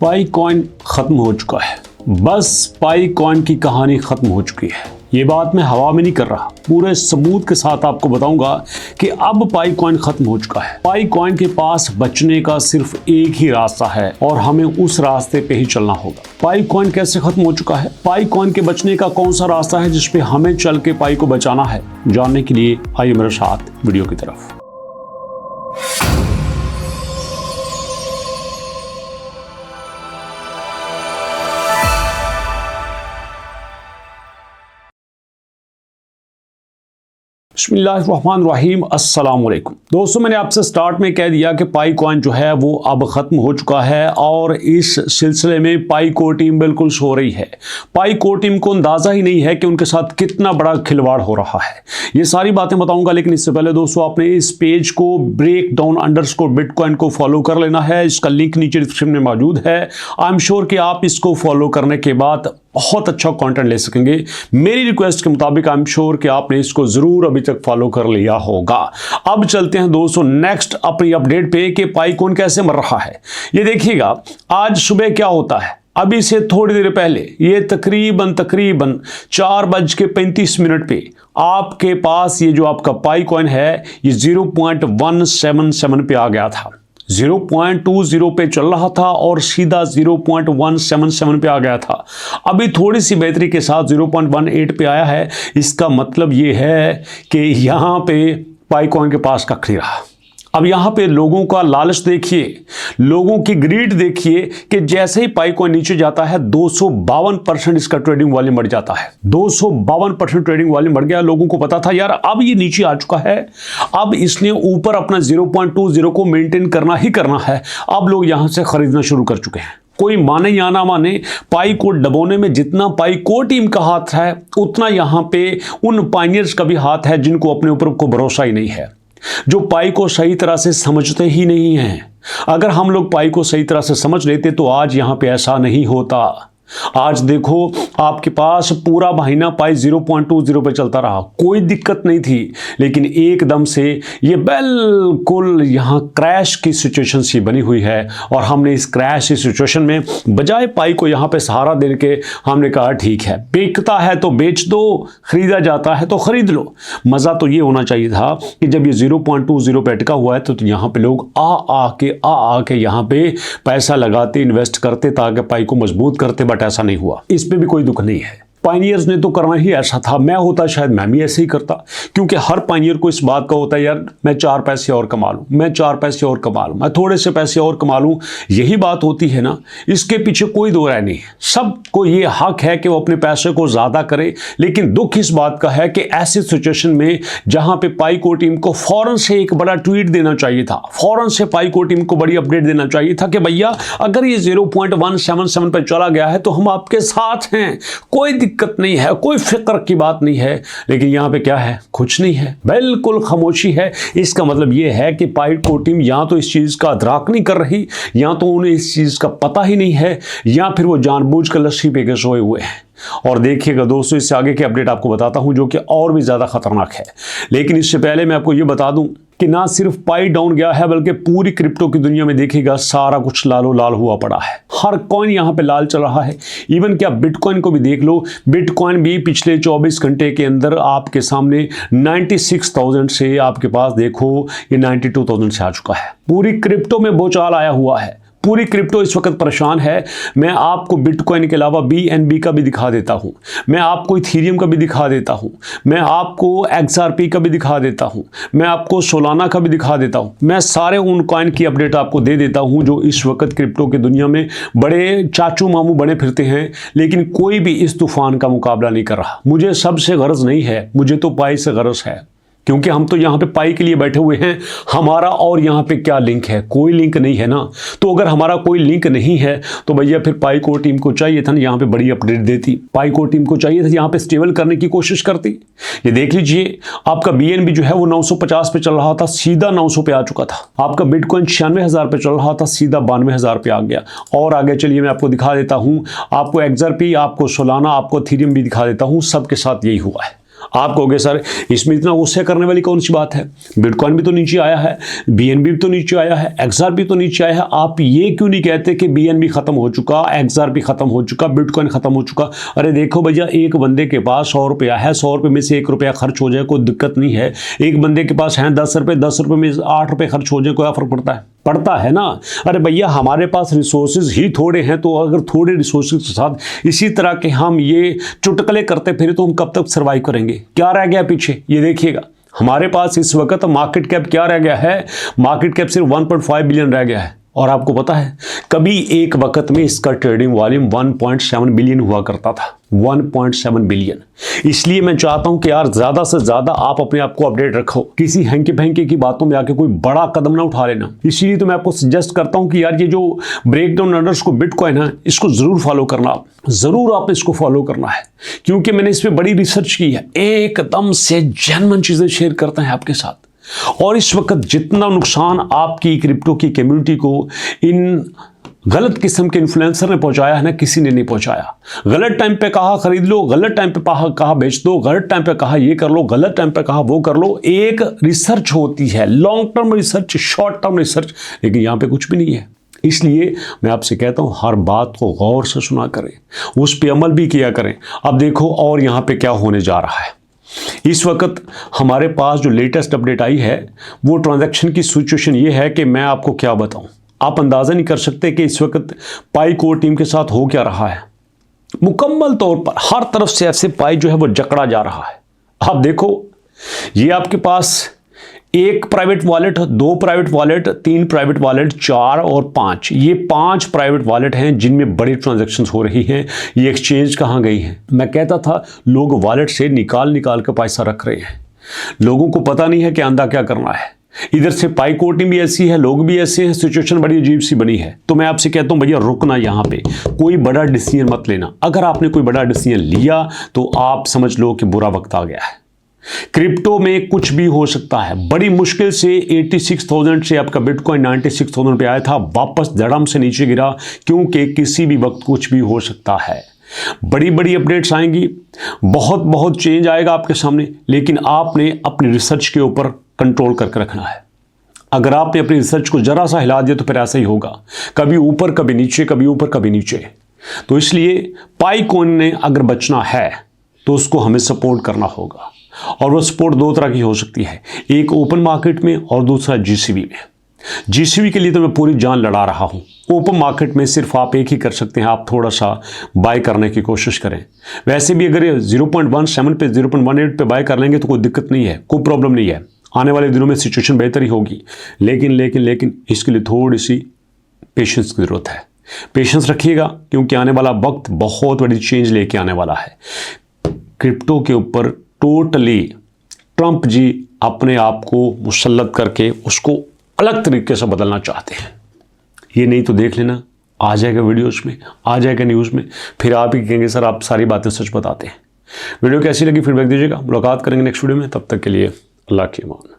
पाई coin खत्म हो चुका है। बस पाई कॉइन की कहानी खत्म हो चुकी है। ये बात मैं हवा में नहीं कर रहा, पूरे सबूत के साथ आपको बताऊंगा कि अब पाई कॉइन खत्म हो चुका है। पाई कॉइन के पास बचने का सिर्फ एक ही रास्ता है और हमें उस रास्ते पे ही चलना होगा। पाई कॉइन कैसे खत्म हो चुका है, पाई कॉइन के बचने का कौन सा रास्ता है जिसपे हमें चल के पाई को बचाना है, जानने के लिए आइए मेरे साथ वीडियो की तरफ। बिस्मिल्लाहिर्रहमानिर्रहीम, अस्सलाम वालेकुम। दोस्तों, मैंने आपसे स्टार्ट में कह दिया कि पाई कॉइन जो है वो अब ख़त्म हो चुका है और इस सिलसिले में पाई कोर टीम बिल्कुल सो रही है। पाई कोर टीम को अंदाज़ा ही नहीं है कि उनके साथ कितना बड़ा खिलवाड़ हो रहा है। ये सारी बातें बताऊंगा, लेकिन इससे पहले दोस्तों आपने इस पेज को breakdown_bitcoin को फॉलो कर लेना है। इसका लिंक नीचे डिस्क्रिप्शन में मौजूद है। आई एम श्योर कि आप इसको फॉलो करने के बाद बहुत अच्छा कंटेंट ले सकेंगे। मेरी रिक्वेस्ट के मुताबिक आई एम श्योर कि आपने इसको जरूर अभी तक फॉलो कर लिया होगा। अब चलते हैं दोस्तों नेक्स्ट अपनी अपडेट पे कि पाई कॉइन कैसे मर रहा है। ये देखिएगा, आज सुबह क्या होता है। अभी से थोड़ी देर पहले ये तकरीबन 4:35 पे आपके पास ये जो आपका पाई कॉइन है ये 0.177 पे आ गया था। 0.20 पे चल रहा था और सीधा 0.177 पे आ गया था। अभी थोड़ी सी बेहतरी के साथ 0.18 पे आया है। इसका मतलब ये है कि यहाँ पे पाई कॉइन के पास कख नहीं रहा। अब यहाँ पे लोगों का लालच देखिए, लोगों की ग्रीड देखिए कि जैसे ही पाई कॉइन नीचे जाता है 252% इसका ट्रेडिंग वॉल्यूम बढ़ जाता है। 252% ट्रेडिंग वॉल्यूम बढ़ गया। लोगों को पता था यार अब ये नीचे आ चुका है, अब इसने ऊपर अपना 0.20 को मेंटेन करना ही करना है। अब लोग यहाँ से खरीदना शुरू कर चुके हैं। कोई माने या ना माने, पाई को डबोने में जितना पाई को टीम का हाथ है उतना यहाँ पे उन पाइनियर्स का भी हाथ है जिनको अपने ऊपर को भरोसा ही नहीं है, जो पाई को सही तरह से समझते ही नहीं हैं। अगर हम लोग पाई को सही तरह से समझ लेते तो आज यहाँ पे ऐसा नहीं होता। आज देखो आपके पास पूरा महीना पाई 0.20 पे चलता रहा, कोई दिक्कत नहीं थी, लेकिन एकदम से ये बिल्कुल यहाँ क्रैश की सिचुएशन सी बनी हुई है। और हमने इस क्रैश की सिचुएशन में बजाय पाई को यहाँ पे सहारा देने के हमने कहा ठीक है, बिकता है तो बेच दो, खरीदा जाता है तो खरीद लो। मज़ा तो ये होना चाहिए था कि जब ये 0.20 पे अटका हुआ है तो यहाँ पे लोग आ के यहाँ पे पैसा लगाते, इन्वेस्ट करते ताकि पाई को मजबूत करते। बट ऐसा नहीं हुआ। इस पे भी कोई दुख नहीं है। पाइनियर्स ने तो करना ही ऐसा था। मैं होता शायद मैं भी ऐसे ही करता, क्योंकि हर पाइनियर को इस बात का होता है यार मैं 4 पैसे और कमा लूँ, मैं 4 पैसे और कमा लूँ, मैं थोड़े से पैसे और कमा लूँ। यही बात होती है ना, इसके पीछे कोई दो राय नहीं है। सबको ये हक है कि वो अपने पैसे को ज़्यादा करे, लेकिन दुख इस बात का है कि ऐसी सिचुएशन में जहाँ पे पाई को टीम को फ़ौरन से एक बड़ा ट्वीट देना चाहिए था, फ़ौरन से पाई को टीम को बड़ी अपडेट देना चाहिए था कि भैया अगर ये 0.177 पर चला गया है तो हम आपके साथ हैं, कोई दिक्कत नहीं है, कोई फिक्र की बात नहीं है। लेकिन यहाँ पे क्या है, कुछ नहीं है, बिल्कुल खामोशी है। इसका मतलब ये है कि पाई को टीम या तो इस चीज़ का अदराक नहीं कर रही, या तो उन्हें इस चीज़ का पता ही नहीं है, या फिर वो जानबूझकर लस्सी पी के सोए हुए हैं। और देखिएगा दोस्तों, इससे आगे की अपडेट आपको बताता हूं जो कि और भी ज़्यादा खतरनाक है। लेकिन इससे पहले मैं आपको ये बता दूं कि ना सिर्फ पाई डाउन गया है बल्कि पूरी क्रिप्टो की दुनिया में देखिएगा सारा कुछ लालो लाल हुआ पड़ा है। हर कॉइन यहाँ पे लाल चल रहा है। इवन क्या बिटकॉइन को भी देख लो, बिटकॉइन भी पिछले 24 घंटे के अंदर आपके सामने 96,000 से आपके पास देखो ये 92,000 से आ चुका है। पूरी क्रिप्टो में बोचाल आया हुआ है। पूरी क्रिप्टो इस वक्त परेशान है। मैं आपको बिटकॉइन के अलावा BNB का भी दिखा देता हूं, मैं आपको इथेरियम का भी दिखा देता हूं, मैं आपको XRP का भी दिखा देता हूं, मैं आपको सोलाना का भी दिखा देता हूं। मैं सारे उन कॉइन की अपडेट आपको दे देता हूं जो इस वक्त क्रिप्टो की दुनिया में बड़े चाचू मामू बने फिरते हैं, लेकिन कोई भी इस तूफान का मुकाबला नहीं कर रहा। मुझे सबसे गरज नहीं है, मुझे तो पाई से गरज है, क्योंकि हम तो यहाँ पे पाई के लिए बैठे हुए हैं। हमारा और यहाँ पे क्या लिंक है, कोई लिंक नहीं है ना। तो अगर हमारा कोई लिंक नहीं है तो भैया फिर पाई को टीम को चाहिए था ना यहाँ पे बड़ी अपडेट देती, पाई को टीम को चाहिए था यहाँ पे स्टेबल करने की कोशिश करती। ये देख लीजिए, आपका BNB जो है वो 950 पे चल रहा था, सीधा 900 पे आ चुका था। आपका बिटकॉइन 96,000 पे चल रहा था, सीधा 92,000 पे आ गया। और आगे चलिए मैं आपको दिखा देता हूँ, आपको XRP, आपको सोलाना, आपको इथेरियम भी दिखा देता हूँ। सबके साथ यही हुआ है। आप कहोगे सर इसमें इतना गुस्से करने वाली कौन सी बात है, बिटकॉइन भी तो नीचे आया है, बीएनबी भी तो नीचे आया है, एक्सआर भी तो नीचे आया है, आप ये क्यों नहीं कहते कि बीएनबी खत्म हो चुका, एक्सआर भी खत्म हो चुका, बिटकॉइन खत्म हो चुका। अरे देखो भैया, एक बंदे के पास 100 रुपया है, 100 रुपये में से 1 रुपया खर्च हो जाए कोई दिक्कत नहीं है। एक बंदे के पास है 10 रुपये, 10 रुपये में 8 रुपये खर्च हो जाए, कोई फर्क पड़ता है ना। अरे भैया, हमारे पास रिसोर्सेज ही थोड़े हैं, तो अगर थोड़े रिसोर्सेज के साथ इसी तरह के हम ये चुटकले करते फिर तो हम कब तक सर्वाइव करेंगे। क्या रह गया पीछे, ये देखिएगा। हमारे पास इस वक्त मार्केट कैप क्या रह गया है, मार्केट कैप सिर्फ 1.5 बिलियन रह गया है। और आपको पता है कभी एक वक्त में इसका ट्रेडिंग वॉल्यूम 1.7 बिलियन हुआ करता था, 1.7 बिलियन। इसलिए मैं चाहता हूं कि यार ज्यादा से ज्यादा आप अपने आप को अपडेट रखो, किसी हैंकी फैंकी की बातों में आके कोई बड़ा कदम ना उठा लेना। इसीलिए तो मैं आपको सजेस्ट करता हूं कि यार ये जो ब्रेकडाउन अंडर्स को बिटकॉइन है, इसको जरूर फॉलो करना, जरूर आप इसको फॉलो करना है, क्योंकि मैंने इस पर बड़ी रिसर्च की है, एकदम से जेन्युइन चीजें शेयर करते हैं आपके साथ। और इस वक्त जितना नुकसान आपकी क्रिप्टो की कम्युनिटी को इन गलत किस्म के इन्फ्लुएंसर ने पहुंचाया है ना, किसी ने नहीं पहुंचाया। गलत टाइम पे कहा खरीद लो, गलत टाइम पे कहा बेच दो, गलत टाइम पे कहा ये कर लो, गलत टाइम पे कहा वो कर लो। एक रिसर्च होती है, long term research, short term research, लेकिन यहां पे कुछ भी नहीं है। इसलिए मैं आपसे कहता हूं हर बात को गौर से सुना करें, उस पर अमल भी किया करें। अब देखो और यहां पे क्या होने जा रहा है। इस वक्त हमारे पास जो लेटेस्ट अपडेट आई है वो ट्रांजैक्शन की सिचुएशन ये है कि मैं आपको क्या बताऊं, आप अंदाजा नहीं कर सकते कि इस वक्त पाई कोर टीम के साथ हो क्या रहा है। मुकम्मल तौर पर हर तरफ से ऐसे पाई जो है वो जकड़ा जा रहा है। आप देखो, ये आपके पास 1 private wallet, 2 private wallet, 3 private wallet, 4 और 5, ये 5 प्राइवेट वॉलेट हैं जिनमें बड़ी ट्रांजैक्शंस हो रही हैं। ये एक्सचेंज कहाँ गई हैं? मैं कहता था लोग वॉलेट से निकाल के पैसा रख रहे हैं, लोगों को पता नहीं है कि आंदा क्या करना है। इधर से पाई कोटिंग भी ऐसी है, लोग भी ऐसे हैं, सिचुएशन बड़ी अजीब सी बनी है। तो मैं आपसे कहता हूं भैया रुकना, यहाँ पे कोई बड़ा डिसीजन मत लेना। अगर आपने कोई बड़ा डिसीजन लिया तो आप समझ लो कि बुरा वक्त आ गया है। क्रिप्टो में कुछ भी हो सकता है। बड़ी मुश्किल से 86,000 से आपका बिटकॉइन 96,000 पे आया था, वापस धड़म से नीचे गिरा, क्योंकि किसी भी वक्त कुछ भी हो सकता है। बड़ी बड़ी अपडेट्स आएंगी, बहुत चेंज आएगा आपके सामने, लेकिन आपने अपनी रिसर्च के ऊपर कंट्रोल करके रखना है। अगर आपने अपनी रिसर्च को जरा सा हिला दिया तो फिर ऐसा ही होगा, कभी ऊपर कभी नीचे, कभी ऊपर कभी नीचे। तो इसलिए पाई कॉइन ने अगर बचना है तो उसको हमें सपोर्ट करना होगा, और वो सपोर्ट 2 तरह की हो सकती है, एक ओपन मार्केट में और दूसरा जीसीबी में। जीसीबी के लिए तो मैं पूरी जान लड़ा रहा हूं। ओपन मार्केट में सिर्फ आप एक ही कर सकते हैं, आप थोड़ा सा बाय करने की कोशिश करें। वैसे भी अगर 0.17 पे 0.18 पे बाय कर लेंगे तो कोई दिक्कत नहीं है, कोई प्रॉब्लम नहीं है। आने वाले दिनों में सिचुएशन बेहतर ही होगी, लेकिन इसके लिए थोड़ी सी पेशेंस की जरूरत है। पेशेंस रखिएगा, क्योंकि आने वाला वक्त बहुत बड़ी चेंज लेके आने वाला है। क्रिप्टो के ऊपर टोटली ट्रंप जी अपने आप को मुसल्लत करके उसको अलग तरीके से बदलना चाहते हैं। ये नहीं तो देख लेना, आ जाएगा वीडियोस में, आ जाएगा न्यूज़ में, फिर आप ही कहेंगे सर आप सारी बातें सच बताते हैं। वीडियो कैसी लगी फीडबैक दीजिएगा, मुलाकात करेंगे नेक्स्ट वीडियो में। तब तक के लिए अल्लाह की अमान।